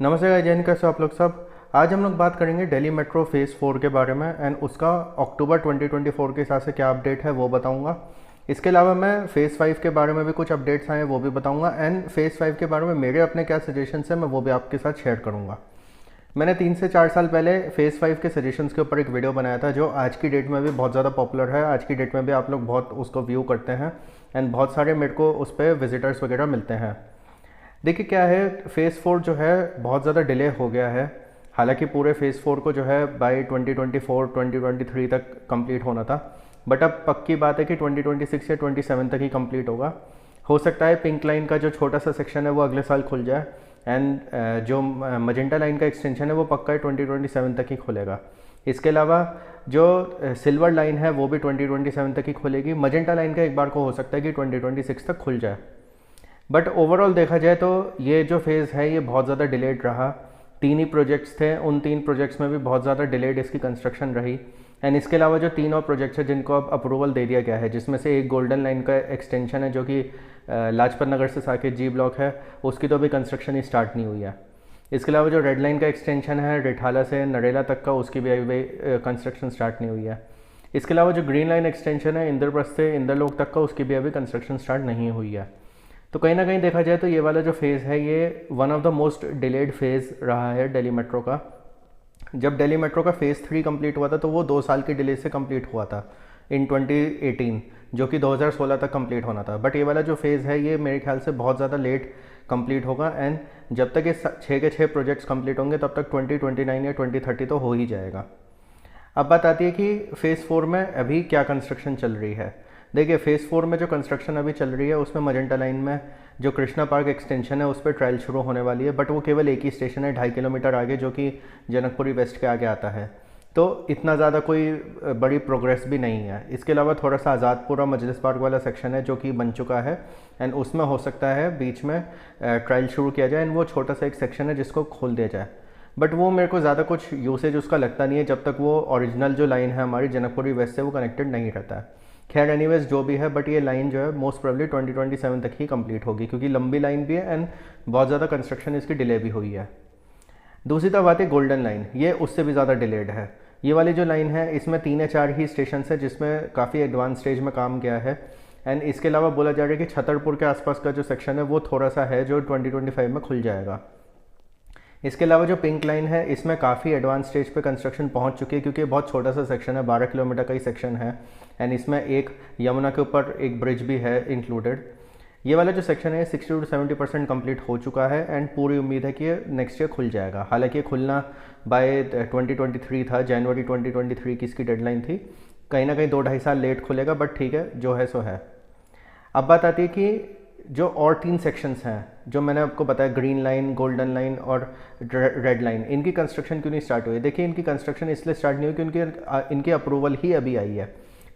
नमस्ते गाइस, जैन कैसे हो आप लोग सब। आज हम लोग बात करेंगे दिल्ली मेट्रो फेज़ 4 के बारे में एंड उसका अक्टूबर 2024 के हिसाब से क्या अपडेट है वो बताऊंगा। इसके अलावा मैं फ़ेज़ 5 के बारे में भी कुछ अपडेट्स आए हैं वो भी बताऊंगा एंड फ़ेज़ 5 के बारे में मेरे अपने क्या सजेशंस हैं मैं वो भी आपके साथ शेयर करूंगा। मैंने 3 से 4 साल पहले फ़ेज़ 5 के सजेशंस के ऊपर एक वीडियो बनाया था जो आज की डेट में भी बहुत ज़्यादा पॉपुलर है। आज की डेट में भी आप लोग बहुत उसको व्यू करते हैं एंड बहुत सारे मेरे को उस पर विजिटर्स वगैरह मिलते हैं। देखिए क्या है, फ़ेज़ 4 जो है बहुत ज़्यादा डिले हो गया है। हालांकि पूरे फ़ेज़ 4 को जो है बाय 2024-2023 तक कंप्लीट होना था, बट अब पक्की बात है कि 2026 या 27 तक ही कंप्लीट होगा। हो सकता है पिंक लाइन का जो छोटा सा सेक्शन है वो अगले साल खुल जाए एंड जो मजेंटा लाइन का एक्सटेंशन है वो पक्का है 2027 तक ही खुलेगा। इसके अलावा जो सिल्वर लाइन है वो भी 2027 तक ही खुलेगी। मजेंटा लाइन का एक बार को हो सकता है कि 2026 तक खुल जाए। बट ओवरऑल देखा जाए तो ये जो फेज़ है ये बहुत ज़्यादा डिलेड रहा। 3 ही प्रोजेक्ट्स थे, उन 3 प्रोजेक्ट्स में भी बहुत ज़्यादा डिलेड इसकी कंस्ट्रक्शन रही। एंड इसके अलावा जो 3 और प्रोजेक्ट्स हैं जिनको अब अप्रूवल दे दिया गया है, जिसमें से एक गोल्डन लाइन का एक्सटेंशन है जो कि लाजपत नगर से साकेत जी ब्लॉक है, उसकी तो अभी कंस्ट्रक्शन ही स्टार्ट नहीं हुई है। इसके अलावा जो रेड लाइन का एक्सटेंशन है रिठाला से नरेला तक का, उसकी भी अभी कंस्ट्रक्शन स्टार्ट नहीं हुई है। इसके अलावा जो ग्रीन लाइन एक्सटेंशन है इंद्रप्रस्थ से इंद्रलोक तक का, उसकी भी अभी कंस्ट्रक्शन स्टार्ट नहीं हुई है। तो कहीं ना कहीं देखा जाए तो ये वाला जो फेज़ है ये one of the most delayed phase रहा है दिल्ली मेट्रो का। जब दिल्ली मेट्रो का फ़ेज़ 3 कंप्लीट हुआ था तो वो 2 साल की डिले से कंप्लीट हुआ था इन 2018, जो कि 2016 तक कंप्लीट होना था। बट ये वाला जो फेज़ है ये मेरे ख्याल से बहुत ज़्यादा लेट कंप्लीट होगा एंड जब तक ये 6 के 6 प्रोजेक्ट्स कंप्लीट होंगे तब तक 2029 या 2030 तो हो ही जाएगा। अब बात आती है कि फ़ेज़ 4 में अभी क्या कंस्ट्रक्शन चल रही है। देखिए फ़ेज़ 4 में जो कंस्ट्रक्शन अभी चल रही है उसमें मजेंटा लाइन में जो कृष्णा पार्क एक्सटेंशन है उस पर ट्रायल शुरू होने वाली है, बट वो केवल एक ही स्टेशन है 2.5 किलोमीटर आगे जो कि जनकपुरी वेस्ट के आगे आता है। तो इतना ज़्यादा कोई बड़ी प्रोग्रेस भी नहीं है। इसके अलावा थोड़ा सा आज़ादपुरा मजलिस पार्क वाला सेक्शन है जो कि बन चुका है एंड उसमें हो सकता है बीच में ट्रायल शुरू किया जाए एंड वो छोटा सा एक सेक्शन है जिसको खोल दिया जाए। बट वो मेरे को ज़्यादा कुछ यूसेज उसका लगता नहीं है जब तक वो ओरिजिनल जो लाइन है हमारी जनकपुरी वेस्ट से वो कनेक्टेड नहीं रहता है। खैर एनीवेज जो भी है, बट ये लाइन जो है मोस्ट प्रोबेबली 2027 तक ही कंप्लीट होगी क्योंकि लंबी लाइन भी है एंड बहुत ज़्यादा कंस्ट्रक्शन इसकी डिले भी हुई है। दूसरी तरफ बात है गोल्डन लाइन, ये उससे भी ज़्यादा डिलेड है। ये वाली जो लाइन है इसमें 3 या 4 ही स्टेशन है जिसमें काफ़ी एडवांस स्टेज में काम किया है एंड इसके अलावा बोला जा रहा है कि छतरपुर के आसपास का जो सेक्शन है वो थोड़ा सा है जो 2025 में खुल जाएगा। इसके अलावा जो पिंक लाइन है इसमें काफ़ी एडवांस स्टेज पे कंस्ट्रक्शन पहुंच चुकी है क्योंकि बहुत छोटा सा सेक्शन है, 12 किलोमीटर का ही सेक्शन है एंड इसमें एक यमुना के ऊपर एक ब्रिज भी है इंक्लूडेड। ये वाला जो सेक्शन है 60 to 70% कंप्लीट हो चुका है एंड पूरी उम्मीद है कि ये नेक्स्ट ईयर खुल जाएगा। हालांकि ये खुलना बाय 2023 था, जनवरी 2023 की इसकी डेडलाइन थी। कहीं ना कहीं 2-2.5 साल लेट खुलेगा, बट ठीक है जो है सो है। अब बात आती है कि जो और 3 सेक्शंस हैं जो मैंने आपको बताया, ग्रीन लाइन, गोल्डन लाइन और रेड लाइन, इनकी कंस्ट्रक्शन क्यों नहीं स्टार्ट हुई? देखिए इनकी कंस्ट्रक्शन इसलिए स्टार्ट नहीं हुई क्योंकि इनकी अप्रूवल ही अभी आई है।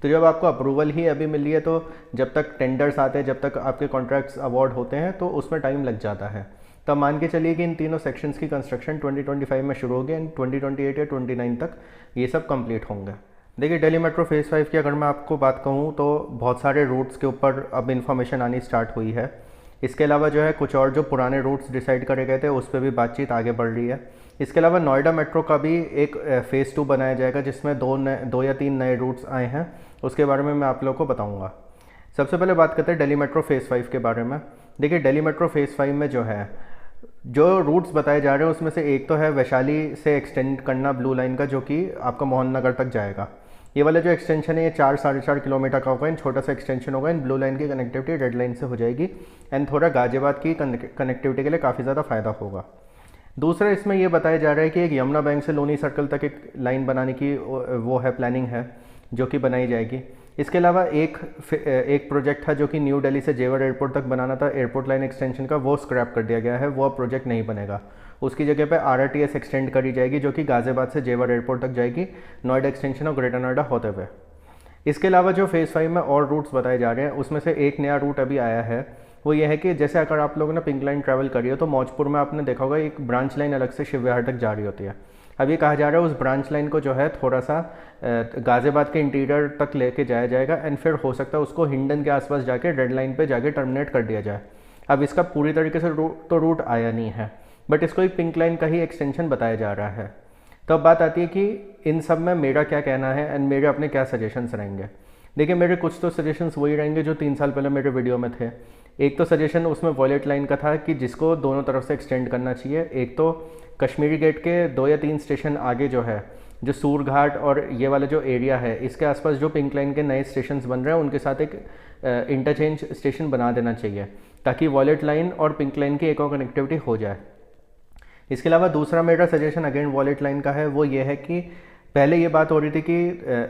तो जब आपको अप्रूवल ही अभी मिली है तो जब तक टेंडर्स आते हैं, जब तक आपके कॉन्ट्रैक्ट्स अवार्ड होते हैं तो उसमें टाइम लग जाता है। तब मान के चलिए कि इन तीनों सेक्शंस की कंस्ट्रक्शन 2025 में शुरू होगी एंड 2028 या 29 तक ये सब कंप्लीट होंगे। देखिए दिल्ली मेट्रो फेज़ 5 की अगर मैं आपको बात कहूँ तो बहुत सारे रूट्स के ऊपर अब इन्फॉर्मेशन आनी स्टार्ट हुई है। इसके अलावा जो है कुछ और जो पुराने रूट्स डिसाइड करे गए थे उस पर भी बातचीत आगे बढ़ रही है। इसके अलावा नोएडा मेट्रो का भी एक फ़ेज़ 2 बनाया जाएगा जिसमें 2 या 3 नए रूट्स आए हैं, उसके बारे में मैं आप लोगों को बताऊँगा। सबसे पहले बात करते हैं दिल्ली मेट्रो फेज़ 5 के बारे में। देखिए दिल्ली मेट्रो फेज़ 5 में जो है जो रूट्स बताए जा रहे हैं उसमें से एक तो है वैशाली से एक्सटेंड करना ब्लू लाइन का, जो कि आपका मोहन नगर तक जाएगा। ये वाला जो एक्सटेंशन है ये 4-4.5 किलोमीटर का होगा, इन छोटा सा एक्सटेंशन होगा। इन ब्लू लाइन की कनेक्टिविटी रेड लाइन से हो जाएगी एंड थोड़ा गाजियाबाद की कनेक्टिविटी के लिए काफ़ी ज़्यादा फ़ायदा होगा। दूसरा इसमें ये बताया जा रहा है कि एक यमुना बैंक से लोनी सर्कल तक एक लाइन बनाने की वो है, प्लानिंग है जो कि बनाई जाएगी। इसके अलावा एक प्रोजेक्ट था जो कि न्यू दिल्ली से जेवर एयरपोर्ट तक बनाना था, एयरपोर्ट लाइन एक्सटेंशन का, वो स्क्रैप कर दिया गया है, वो अब प्रोजेक्ट नहीं बनेगा। उसकी जगह पे RRTS एक्सटेंड करी जाएगी जो कि गाज़ियाबाद से जेवर एयरपोर्ट तक जाएगी, नोएडा एक्सटेंशन और ग्रेटर नोएडा होते हुए। इसके अलावा जो फेज़ 5 में और रूट्स बताए जा रहे हैं उसमें से एक नया रूट अभी आया है, वो ये है कि जैसे अगर आप लोगों ने पिंक लाइन ट्रैवल करी हो तो मौजपुर में आपने देखा होगा एक ब्रांच लाइन अलग से शिव विहार तक जा रही होती है। अब ये कहा जा रहा है उस ब्रांच लाइन को जो है थोड़ा सा गाज़ियाबाद के इंटीरियर तक लेके जाया जाएगा एंड फिर हो सकता है उसको हिंडन के आसपास जाके रेड लाइन पे जाके टर्मिनेट कर दिया जाए। अब इसका पूरी तरीके से तो रूट आया नहीं है, बट इसको एक पिंक लाइन का ही एक्सटेंशन बताया जा रहा है। तो अब बात आती है कि इन सब में मेरा क्या कहना है एंड मेरे अपने क्या सजेशंस रहेंगे। देखिए, मेरे कुछ तो सजेशंस वही रहेंगे जो 3 साल पहले मेरे वीडियो में थे। एक तो सजेशन उसमें वॉलेट लाइन का था कि जिसको दोनों तरफ से एक्सटेंड करना चाहिए। एक तो कश्मीरी गेट के 2 या 3 स्टेशन आगे जो है, जो सूरघाट और ये वाला जो एरिया है, इसके आसपास जो पिंक लाइन के नए स्टेशन बन रहे हैं उनके साथ एक इंटरचेंज स्टेशन बना देना चाहिए, ताकि वॉलेट लाइन और पिंक लाइन की एक और कनेक्टिविटी हो जाए। इसके अलावा दूसरा मेरा सजेशन अगेन वॉलेट लाइन का है, वो ये है कि पहले ये बात हो रही थी कि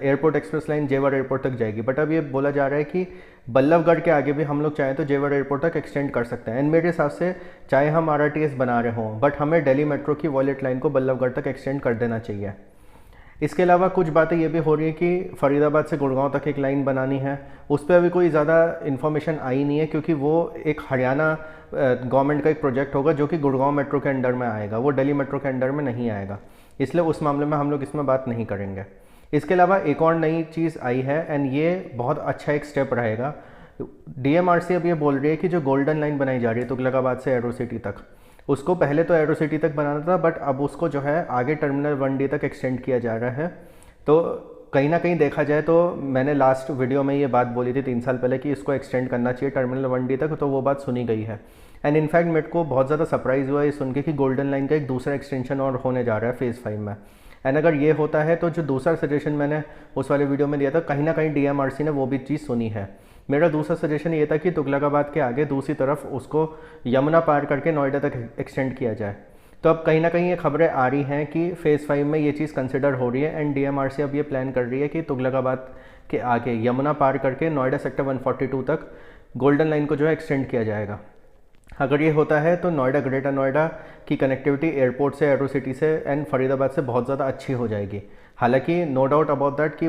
एयरपोर्ट एक्सप्रेस लाइन जेवर एयरपोर्ट तक जाएगी, बट अब ये बोला जा रहा है कि बल्लभगढ़ के आगे भी हम लोग चाहें तो जेवर एयरपोर्ट तक एक्सटेंड कर सकते हैं। एंड मेरे हिसाब से चाहे हम RRTS बना रहे हों, बट हमें दिल्ली मेट्रो की वॉलेट लाइन को बल्लभगढ़ तक एक्सटेंड कर देना चाहिए। इसके अलावा कुछ बातें ये भी हो रही है कि फरीदाबाद से गुड़गांव तक एक लाइन बनानी है। उस पर अभी कोई ज़्यादा इन्फॉर्मेशन आई नहीं है, क्योंकि वो एक हरियाणा गवर्नमेंट का एक प्रोजेक्ट होगा जो कि गुड़गांव मेट्रो के अंडर में आएगा, वो दिल्ली मेट्रो के अंडर में नहीं आएगा, इसलिए उस मामले में हम लोग इसमें बात नहीं करेंगे। इसके अलावा एक और नई चीज़ आई है एंड ये बहुत अच्छा एक स्टेप रहेगा। DMRC अब ये बोल रही है कि जो गोल्डन लाइन बनाई जा रही है तुगलकाबाद से एरो सिटी तक, उसको पहले तो एरो सिटी तक बनाना था, बट अब उसको जो है आगे टर्मिनल 1D तक एक्सटेंड किया जा रहा है। तो कहीं ना कहीं देखा जाए तो मैंने लास्ट वीडियो में ये बात बोली थी 3 साल पहले कि इसको एक्सटेंड करना चाहिए टर्मिनल 1D तक, तो वो बात सुनी गई है। एंड इनफैक्ट मेरे को बहुत ज़्यादा सरप्राइज़ हुआ ये सुन के कि गोल्डन लाइन का एक दूसरा एक्सटेंशन और होने जा रहा है फेज़ 5 में। एंड अगर ये होता है तो जो दूसरा सजेशन मैंने उस वाले वीडियो में दिया था, कहीं ना कहीं DMRC ने वो भी चीज़ सुनी है। मेरा दूसरा सजेशन ये था कि तुगलकाबाद के आगे दूसरी तरफ उसको यमुना पार करके नोएडा तक एक्सटेंड किया जाए। तो अब कहीं ना कहीं ये खबरें आ रही हैं कि फेज़ 5 में ये चीज़ कंसिडर हो रही है एंड DMRC अब ये प्लान कर रही है कि तुगलकाबाद के आगे यमुना पार करके नोएडा सेक्टर 142 तक गोल्डन लाइन को जो है एक्सटेंड किया जाएगा। अगर ये होता है तो नोएडा ग्रेटर नोएडा की कनेक्टिविटी एयरपोर्ट से, एरो सिटी से एंड फरीदाबाद से बहुत ज़्यादा अच्छी हो जाएगी। हालांकि नो डाउट अबाउट दैट कि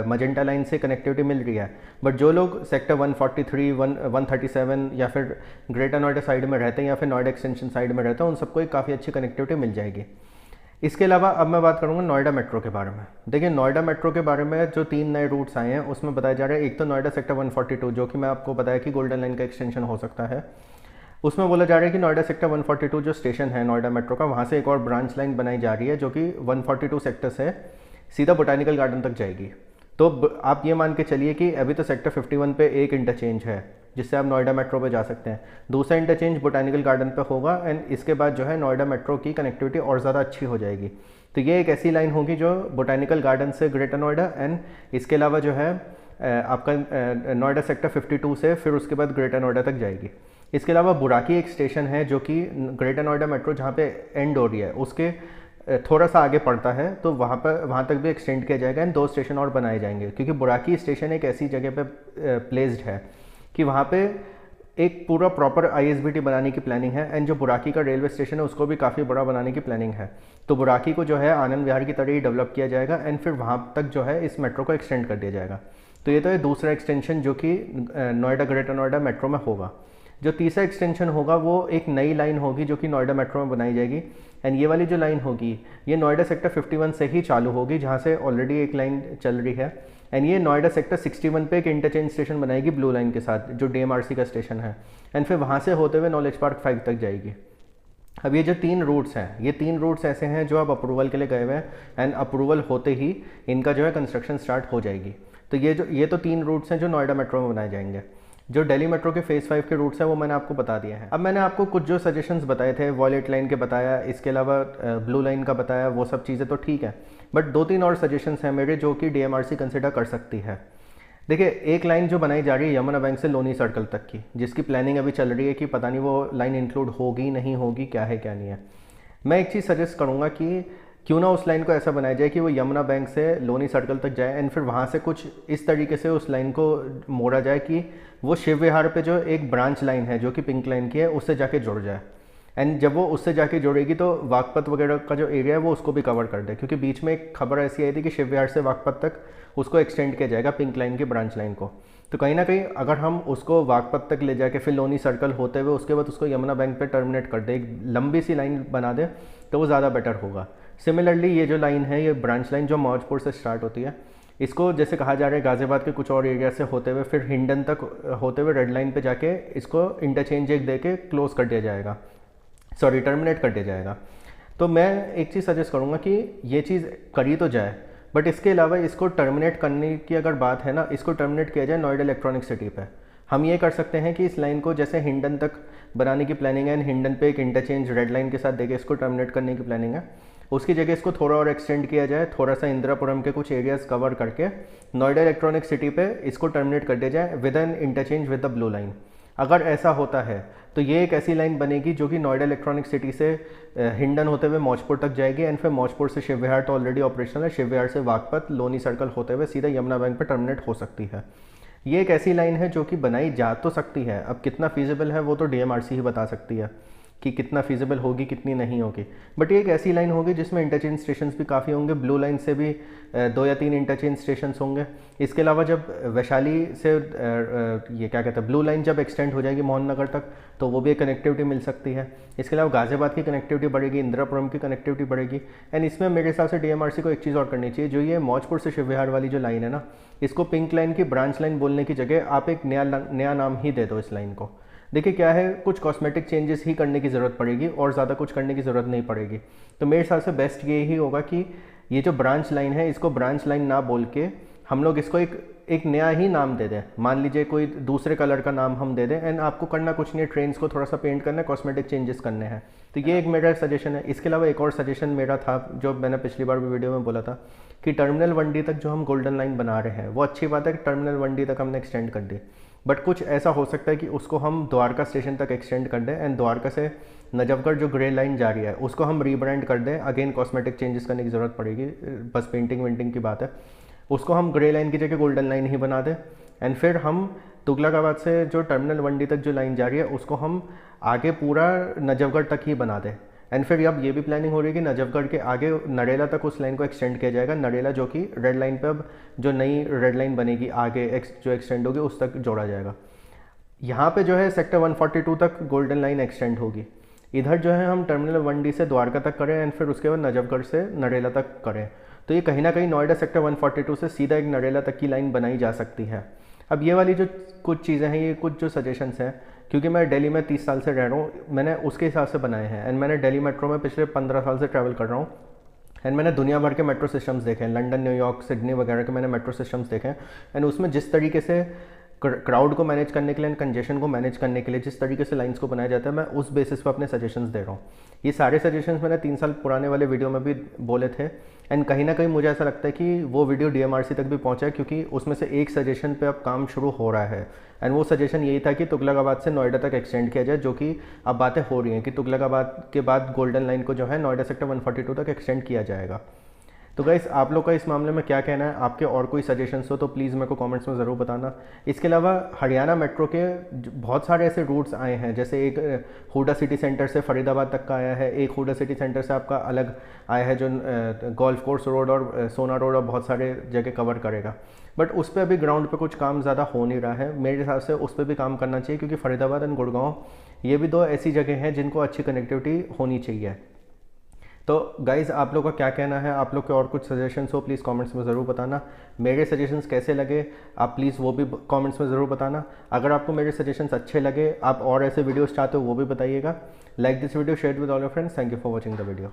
मजेंटा लाइन से कनेक्टिविटी मिल रही है, बट जो लोग सेक्टर 143, 137 या फिर ग्रेटर नोएडा साइड में रहते हैं या फिर नोएडा एक्सटेंशन साइड में रहते हैं, उन सबको एक काफ़ी अच्छी कनेक्टिविटी मिल जाएगी। इसके अलावा अब मैं बात करूँगा नोएडा मेट्रो के बारे में। देखिए, नोएडा मेट्रो के बारे में जो 3 नए रूट्स आए हैं उसमें बताया जा रहा है, एक तो नोएडा सेक्टर 142 जो कि मैं आपको बताया कि गोल्डन लाइन का एक्सटेंशन हो सकता है। उसमें बोला जा रहा है कि नोएडा सेक्टर 142 जो स्टेशन है नोएडा मेट्रो का, वहाँ से एक और ब्रांच लाइन बनाई जा रही है जो कि 142 सेक्टर से सीधा बोटानिकल गार्डन तक जाएगी। तो आप ये मान के चलिए कि अभी तो सेक्टर 51 पे एक इंटरचेंज है जिससे आप नोएडा मेट्रो पे जा सकते हैं, दूसरा इंटरचेंज बोटानिकल गार्डन पे होगा एंड इसके बाद जो है नोएडा मेट्रो की कनेक्टिविटी और ज़्यादा अच्छी हो जाएगी। तो ये एक ऐसी लाइन होगी जो बोटानिकल गार्डन से ग्रेटर नोएडा एंड इसके अलावा जो है आपका नोएडा सेक्टर 52 से फिर उसके बाद ग्रेटर नोएडा तक जाएगी। इसके अलावा बुराकी एक स्टेशन है जो कि ग्रेटर नोएडा मेट्रो जहाँ पे एंड हो रही है उसके थोड़ा सा आगे पड़ता है, तो वहाँ तक भी एक्सटेंड किया जाएगा एंड 2 स्टेशन और बनाए जाएंगे, क्योंकि बुराकी स्टेशन एक ऐसी जगह पे प्लेस्ड है कि वहाँ पे एक पूरा प्रॉपर ISBT बनाने की प्लानिंग है एंड जो बुराकी का रेलवे स्टेशन है उसको भी काफ़ी बड़ा बनाने की प्लानिंग है। तो बुराकी को जो है आनंद विहार की तरह ही डेवलप किया जाएगा एंड फिर वहाँ तक जो है इस मेट्रो को एक्सटेंड कर दिया जाएगा। तो ये तो है दूसरा एक्सटेंशन जो कि नोएडा ग्रेटर नोएडा मेट्रो में होगा। जो तीसरा एक्सटेंशन होगा वो एक नई लाइन होगी जो कि नोएडा मेट्रो में बनाई जाएगी एंड ये वाली जो लाइन होगी ये नोएडा सेक्टर 51 से ही चालू होगी, जहाँ से ऑलरेडी एक लाइन चल रही है एंड ये नोएडा सेक्टर 61 पे एक इंटरचेंज स्टेशन बनाएगी ब्लू लाइन के साथ जो DMRC का स्टेशन है एंड फिर वहाँ से होते हुए नॉलेज पार्क 5 तक जाएगी। अब ये जो 3 रूट्स हैं, ये 3 रूट्स ऐसे हैं जो अब अप्रूवल के लिए गए हुए हैं एंड अप्रूवल होते ही इनका जो है कंस्ट्रक्शन स्टार्ट हो जाएगी। तो ये तो 3 रूट्स हैं जो नोएडा मेट्रो में बनाए जाएंगे। जो दिल्ली मेट्रो के फेज़ 5 के रूट्स हैं वो मैंने आपको बता दिए हैं। अब मैंने आपको कुछ जो सजेशंस बताए थे, वॉलेट लाइन के बताया, इसके अलावा ब्लू लाइन का बताया, वो सब चीज़ें तो ठीक है, बट 2-3 और सजेशंस हैं मेरे जो कि DMRC कंसिडर कर सकती है। देखिए, एक लाइन जो बनाई जा रही है यमुना बैंक से लोनी सर्कल तक की, जिसकी प्लानिंग अभी चल रही है कि पता नहीं वो लाइन इंक्लूड होगी नहीं होगी, क्या है क्या नहीं है। मैं एक चीज़ सजेस्ट करूँगा कि क्यों ना उस लाइन को ऐसा बनाया जाए कि वो यमुना बैंक से लोनी सर्कल तक जाए एंड फिर वहाँ से कुछ इस तरीके से उस लाइन को मोड़ा जाए कि वो शिव विहार पे जो एक ब्रांच लाइन है जो कि पिंक लाइन की है उससे जाके जुड़ जाए एंड जब वो उससे जाके जुड़ेगी तो वागपत वगैरह का जो एरिया है वो उसको भी कवर कर दे, क्योंकि बीच में एक खबर ऐसी आई थी कि शिव विहार से वागपत तक उसको एक्सटेंड किया जाएगा पिंक लाइन की ब्रांच लाइन को। तो कहीं ना कहीं अगर हम उसको वागपत तक ले जाके फिर लोनी सर्कल होते हुए उसके बाद उसको यमुना बैंक पे टर्मिनेट कर दे, एक लंबी सी लाइन बना दे, तो वो ज़्यादा बेटर होगा। सिमिलरली ये जो लाइन है, ये ब्रांच लाइन जो मौजपुर से स्टार्ट होती है, इसको जैसे कहा जा रहा है गाज़ियाबाद के कुछ और एरिया से होते हुए फिर हिंडन तक होते हुए रेड लाइन पे जाके इसको इंटरचेंज एक दे के क्लोज कर दिया जाएगा। सॉरी टर्मिनेट कर दिया जाएगा। तो मैं एक चीज़ सजेस्ट करूँगा कि ये चीज़ करी तो जाए, बट इसके अलावा इसको टर्मिनेट करने की अगर बात है ना, इसको टर्मिनेट किया जाए नोएडा इलेक्ट्रॉनिक सिटी पे। हम ये कर सकते हैं कि इस लाइन को जैसे हिंडन तक बनाने की प्लानिंग है, एंड हिंडन पे एक इंटरचेंज रेड लाइन के साथ देके इसको टर्मिनेट करने की प्लानिंग है, उसकी जगह इसको थोड़ा और एक्सटेंड किया जाए, थोड़ा सा इंदिरापुरम के कुछ एरियाज कवर करके नोएडा इलेक्ट्रॉनिक सिटी पे इसको टर्मिनेट कर दिया जाए with an interchange with the blue line. अगर ऐसा होता है तो ये एक ऐसी लाइन बनेगी जो कि नोएडा इलेक्ट्रॉनिक सिटी से हिंडन होते हुए मौजपुर तक जाएगी, एंड फिर मौजपुर से शिव विहार तो ऑलरेडी ऑपरेशनल है, शिव विहार से बागपत लोनी सर्कल होते हुए सीधा यमुना बैंक पर टर्मिनेट हो सकती है। ये एक ऐसी लाइन है जो कि बनाई जा तो सकती है, अब कितना फीजिबल है वो तो डीएमआरसी ही बता सकती है कि कितना फीजिबल होगी कितनी नहीं होगी, बट ये एक ऐसी लाइन होगी जिसमें इंटरचेंज स्टेशंस भी काफ़ी होंगे, ब्लू लाइन से भी 2 या 3 इंटरचेंज स्टेशंस होंगे। इसके अलावा जब वैशाली से ये क्या कहते हैं ब्लू लाइन जब एक्सटेंड हो जाएगी मोहन नगर तक, तो वो भी एक कनेक्टिविटी मिल सकती है। इसके अलावा गाजियाबाद की कनेक्टिविटी बढ़ेगी, इंदिरापुरम की कनेक्टिविटी बढ़ेगी, एंड इसमें मेरे हिसाब से डीएमआरसी को एक चीज़ और करनी चाहिए, जो ये मौजपुर से शिव विहार वाली जो लाइन है ना, इसको पिंक लाइन की ब्रांच लाइन बोलने की जगह आप एक नया नाम ही दे दो इस लाइन को। देखिए क्या है, कुछ कॉस्मेटिक चेंजेस ही करने की ज़रूरत पड़ेगी और ज़्यादा कुछ करने की ज़रूरत नहीं पड़ेगी। तो मेरे हिसाब से बेस्ट ये ही होगा कि ये जो ब्रांच लाइन है इसको ब्रांच लाइन ना बोल के हम लोग इसको एक नया ही नाम दे दें, मान लीजिए कोई दूसरे कलर का नाम हम दे दें, एंड आपको करना कुछ नहीं है, ट्रेन्स को थोड़ा सा पेंट करना है, कॉस्मेटिक चेंजेस करने हैं। तो ये एक मेरा सजेशन है। इसके अलावा एक और सजेशन मेरा था जो मैंने पिछली बार भी वीडियो में बोला था कि टर्मिनल 1D तक जो हम गोल्डन लाइन बना रहे हैं वो अच्छी बात है कि टर्मिनल 1D तक हमने एक्सटेंड कर दी, बट कुछ ऐसा हो सकता है कि उसको हम द्वारका स्टेशन तक एक्सटेंड कर दें, एंड द्वारका से नजफगढ़ जो ग्रे लाइन जा रही है उसको हम रीब्रांड कर दें। अगेन कॉस्मेटिक चेंजेस करने की ज़रूरत पड़ेगी, बस पेंटिंग वेंटिंग की बात है। उसको हम ग्रे लाइन की जगह गोल्डन लाइन ही बना दें, एंड फिर हम तुगलकाबाद से जो टर्मिनल 1D तक जो लाइन जा रही है उसको हम आगे पूरा नजफगढ़ तक ही बना दें, एंड फिर अब ये भी प्लानिंग हो रही है कि नजफगढ़ के आगे नरेला तक उस लाइन को एक्सटेंड किया जाएगा। नरेला जो कि रेड लाइन पे अब जो नई रेड लाइन बनेगी आगे जो एक्सटेंड होगी उस तक जोड़ा जाएगा। यहाँ पे जो है सेक्टर 142 तक गोल्डन लाइन एक्सटेंड होगी। इधर जो है हम टर्मिनल 1D से द्वारका तक करें, एंड फिर उसके बाद नजफगढ़ से नरेला तक करें। तो ये कहीं ना कहीं नोएडा सेक्टर 142 से सीधा एक नरेला तक की लाइन बनाई जा सकती है। अब ये वाली जो कुछ चीज़ें हैं, ये कुछ जो सजेशंस हैं, क्योंकि मैं दिल्ली में 30 साल से रह रहा हूँ, मैंने उसके हिसाब से बनाए हैं, एंड मैंने दिल्ली मेट्रो में पिछले 15 साल से ट्रैवल कर रहा हूँ, एंड मैंने दुनिया भर के मेट्रो सिस्टम्स देखे हैं, लंदन, न्यूयॉर्क, सिडनी वगैरह के मैंने मेट्रो सिस्टम्स देखे हैं, एंड उसमें जिस तरीके से क्राउड को मैनेज करने के लिए, कंजेशन को मैनेज करने के लिए जिस तरीके से लाइंस को बनाया जाता है, मैं उस बेसिस पर अपने सजेशंस दे रहा हूँ। ये सारे सजेशंस मैंने 3 साल पुराने वाले वीडियो में भी बोले थे, एंड कहीं ना कहीं मुझे ऐसा लगता है कि वो वीडियो डीएमआरसी तक भी पहुंचा है, क्योंकि उसमें से एक सजेशन पे अब काम शुरू हो रहा है, एंड वो सजेशन यही था कि तुगलकाबाद से नोएडा तक एक्सटेंड किया जाए, जो कि अब बातें हो रही हैं कि तुगलकाबाद के बाद गोल्डन लाइन को जो है नोएडा सेक्टर 142 तक एक्सटेंड किया जाएगा। तो गाइस आप लोग का इस मामले में क्या कहना है, आपके और कोई सजेशंस हो तो प्लीज़ मेरे को कमेंट्स में ज़रूर बताना। इसके अलावा हरियाणा मेट्रो के बहुत सारे ऐसे रूट्स आए हैं, जैसे एक हुडा सिटी सेंटर से फरीदाबाद तक का आया है, एक हुडा सिटी सेंटर से आपका अलग आया है जो गोल्फ कोर्स रोड और सोना रोड और बहुत सारे जगह कवर करेगा, बट उस पर अभी ग्राउंड पे कुछ काम ज़्यादा हो नहीं रहा है। मेरे हिसाब से उस पर भी काम करना चाहिए, क्योंकि फरीदाबाद एंड गुड़गांव ये भी 2 ऐसी जगह हैं जिनको अच्छी कनेक्टिविटी होनी चाहिए। तो गाइज़ आप लोग का क्या कहना है, आप लोग के और कुछ सजेशंस हो प्लीज़ कमेंट्स में ज़रूर बताना। मेरे सजेशंस कैसे लगे आप प्लीज़ वो भी कमेंट्स में ज़रूर बताना। अगर आपको मेरे सजेशंस अच्छे लगे, आप और ऐसे वीडियोस चाहते हो वो भी बताइएगा। Like this video, share with all your friends. Thank you for watching the video.